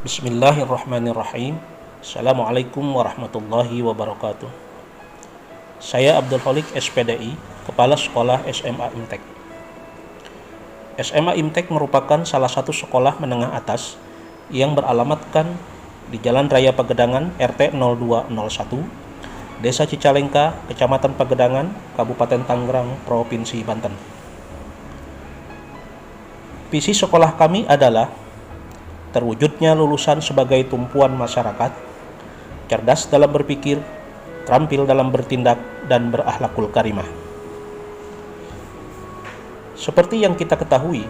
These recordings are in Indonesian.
Bismillahirrahmanirrahim. Assalamualaikum warahmatullahi wabarakatuh. Saya Abdul Holik SPDI, Kepala Sekolah SMA Imtek. SMA Imtek merupakan salah satu sekolah menengah atas yang beralamatkan di Jalan Raya Pagedangan RT 0201, Desa Cicalengka, Kecamatan Pagedangan, Kabupaten Tangerang, Provinsi Banten. Visi sekolah kami adalah terwujudnya lulusan sebagai tumpuan masyarakat, cerdas dalam berpikir, terampil dalam bertindak, dan berakhlakul karimah. Seperti yang kita ketahui,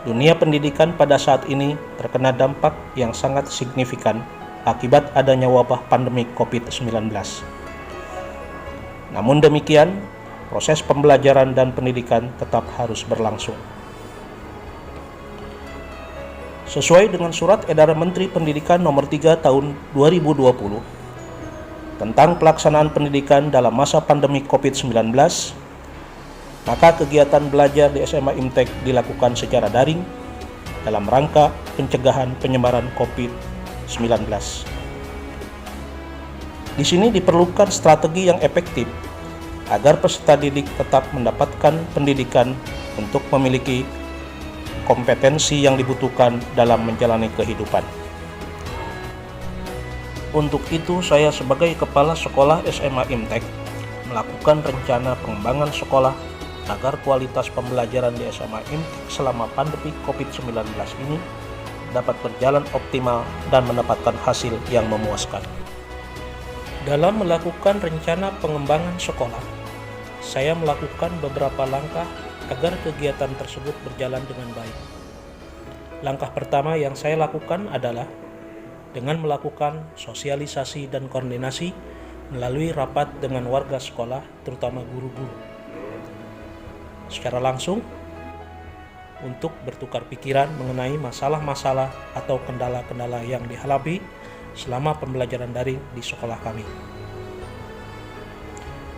dunia pendidikan pada saat ini terkena dampak yang sangat signifikan akibat adanya wabah pandemi COVID-19. Namun demikian, proses pembelajaran dan pendidikan tetap harus berlangsung. Sesuai dengan Surat Edaran Menteri Pendidikan Nomor 3 Tahun 2020 tentang pelaksanaan pendidikan dalam masa pandemi COVID-19, maka kegiatan belajar di SMA Imtek dilakukan secara daring dalam rangka pencegahan penyebaran COVID-19. Di sini diperlukan strategi yang efektif agar peserta didik tetap mendapatkan pendidikan untuk memiliki kompetensi yang dibutuhkan dalam menjalani kehidupan. Untuk itu, saya sebagai Kepala Sekolah SMA Imtek melakukan rencana pengembangan sekolah agar kualitas pembelajaran di SMA Imtek selama pandemi COVID-19 ini dapat berjalan optimal dan mendapatkan hasil yang memuaskan. Dalam melakukan rencana pengembangan sekolah, saya melakukan beberapa langkah agar kegiatan tersebut berjalan dengan baik. Langkah pertama yang saya lakukan adalah dengan melakukan sosialisasi dan koordinasi melalui rapat dengan warga sekolah, terutama guru-guru, secara langsung untuk bertukar pikiran mengenai masalah-masalah atau kendala-kendala yang dihadapi selama pembelajaran daring di sekolah kami.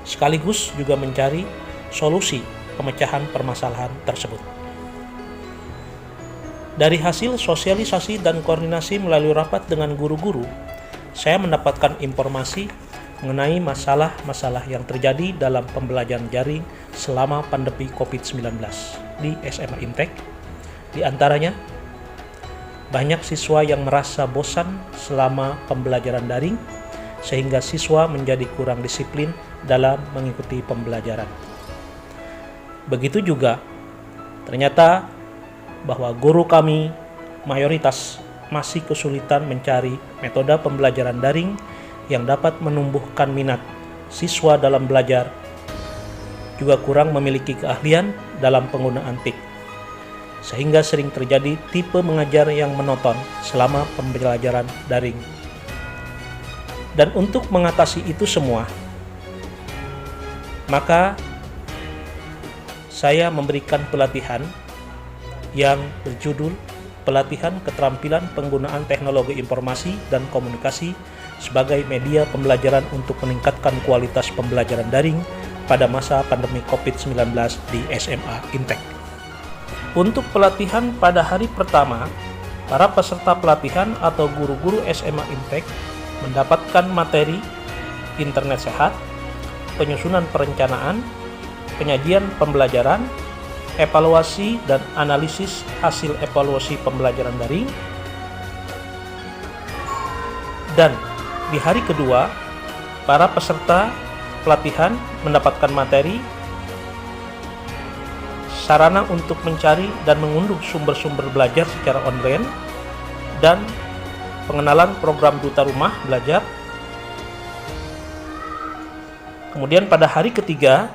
Sekaligus juga mencari solusi pemecahan permasalahan tersebut. Dari hasil sosialisasi dan koordinasi melalui rapat dengan guru-guru, saya mendapatkan informasi mengenai masalah-masalah yang terjadi dalam pembelajaran daring selama pandemi COVID-19 di SMA Imtek. Di antaranya, banyak siswa yang merasa bosan selama pembelajaran daring, sehingga siswa menjadi kurang disiplin dalam mengikuti pembelajaran. Begitu juga, ternyata bahwa guru kami mayoritas masih kesulitan mencari metode pembelajaran daring yang dapat menumbuhkan minat siswa dalam belajar, juga kurang memiliki keahlian dalam penggunaan TIK, sehingga sering terjadi tipe mengajar yang monoton selama pembelajaran daring. Dan untuk mengatasi itu semua, maka saya memberikan pelatihan yang berjudul Pelatihan Keterampilan Penggunaan Teknologi Informasi dan Komunikasi sebagai Media Pembelajaran untuk Meningkatkan Kualitas Pembelajaran Daring pada masa pandemi COVID-19 di SMA Imtek. Untuk pelatihan pada hari pertama, para peserta pelatihan atau guru-guru SMA Imtek mendapatkan materi internet sehat, penyusunan perencanaan, penyajian pembelajaran, evaluasi dan analisis hasil evaluasi pembelajaran daring. Dan di hari kedua, para peserta pelatihan mendapatkan materi sarana untuk mencari dan mengunduh sumber-sumber belajar secara online dan pengenalan program Duta Rumah Belajar. Kemudian pada hari ketiga,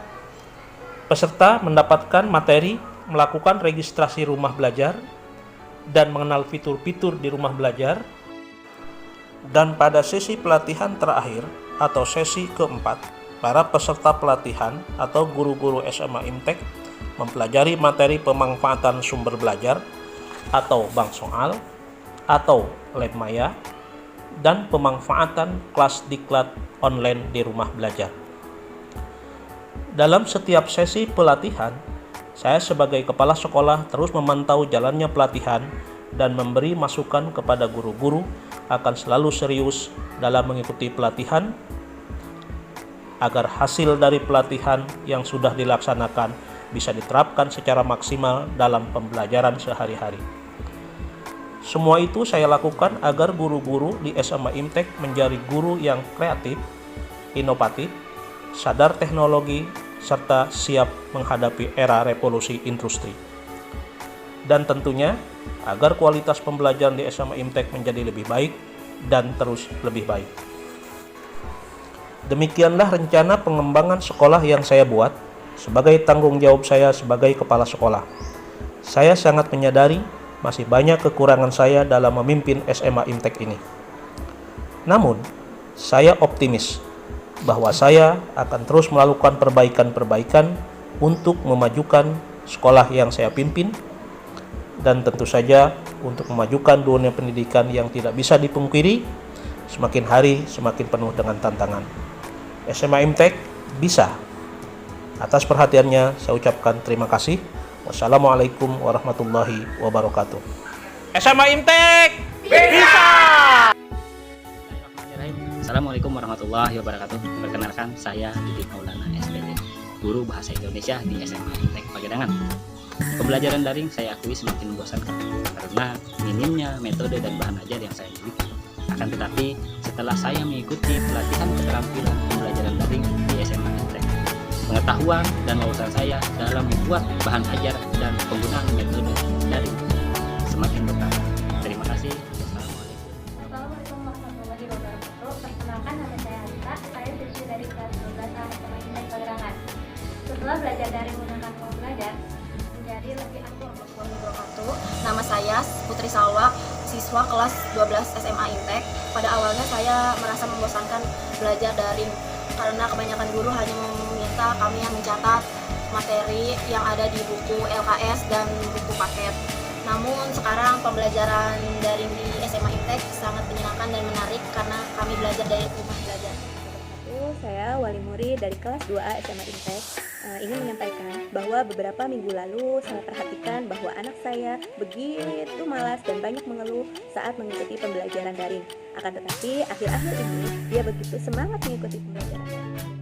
peserta mendapatkan materi melakukan registrasi rumah belajar dan mengenal fitur-fitur di rumah belajar. Dan pada sesi pelatihan terakhir atau sesi keempat, para peserta pelatihan atau guru-guru SMA Imtek mempelajari materi pemanfaatan sumber belajar atau bank soal atau lab maya dan pemanfaatan kelas diklat online di rumah belajar. Dalam setiap sesi pelatihan, saya sebagai kepala sekolah terus memantau jalannya pelatihan dan memberi masukan kepada guru-guru akan selalu serius dalam mengikuti pelatihan agar hasil dari pelatihan yang sudah dilaksanakan bisa diterapkan secara maksimal dalam pembelajaran sehari-hari. Semua itu saya lakukan agar guru-guru di SMA Imtek menjadi guru yang kreatif, inovatif, sadar teknologi, serta siap menghadapi era revolusi industri. Dan tentunya agar kualitas pembelajaran di SMA Imtek menjadi lebih baik dan terus lebih baik. Demikianlah rencana pengembangan sekolah yang saya buat sebagai tanggung jawab saya sebagai kepala sekolah. Saya sangat menyadari masih banyak kekurangan saya dalam memimpin SMA Imtek ini. Namun, saya optimis bahwa saya akan terus melakukan perbaikan-perbaikan untuk memajukan sekolah yang saya pimpin dan tentu saja untuk memajukan dunia pendidikan yang tidak bisa dipungkiri semakin hari semakin penuh dengan tantangan. SMA Imtek bisa. Atas perhatiannya saya ucapkan terima kasih. Wassalamualaikum warahmatullahi wabarakatuh. SMA Imtek bisa! Assalamualaikum warahmatullahi wabarakatuh. Perkenalkan, saya Didi Maulana SPD, guru Bahasa Indonesia di SMA Imtek Pagedangan. Pembelajaran daring saya akui semakin membosankan karena minimnya metode dan bahan ajar yang saya miliki. Akan tetapi, setelah saya mengikuti pelatihan keterampilan pembelajaran daring di SMA Imtek, pengetahuan dan wawasan saya dalam membuat bahan ajar dan penggunaan metode daring semakin bertambah. Terima kasih. Assalamualaikum warahmatullahi wabarakatuh. Perkenalkan, nama saya Alita. Saya siswi dari kelas 12 SMA Imtek Pagedangan. Setelah belajar dari menggunakan ruang belajar, menjadi lebih akur. Wabarakatuh. Nama saya Putri Salwa, siswa kelas 12 SMA Imtek. Pada awalnya saya merasa membosankan belajar daring karena kebanyakan guru hanya meminta kami yang mencatat materi yang ada di buku LKS dan buku paket. Namun sekarang pembelajaran daring di SMA Imtek sangat menyenangkan dan menarik karena kami belajar dari rumah belajar. Saya wali murid dari kelas 2A SMA Imtek ingin menyampaikan bahwa beberapa minggu lalu saya perhatikan bahwa anak saya begitu malas dan banyak mengeluh saat mengikuti pembelajaran daring. Akan tetapi akhir-akhir ini dia begitu semangat mengikuti pembelajaran daring.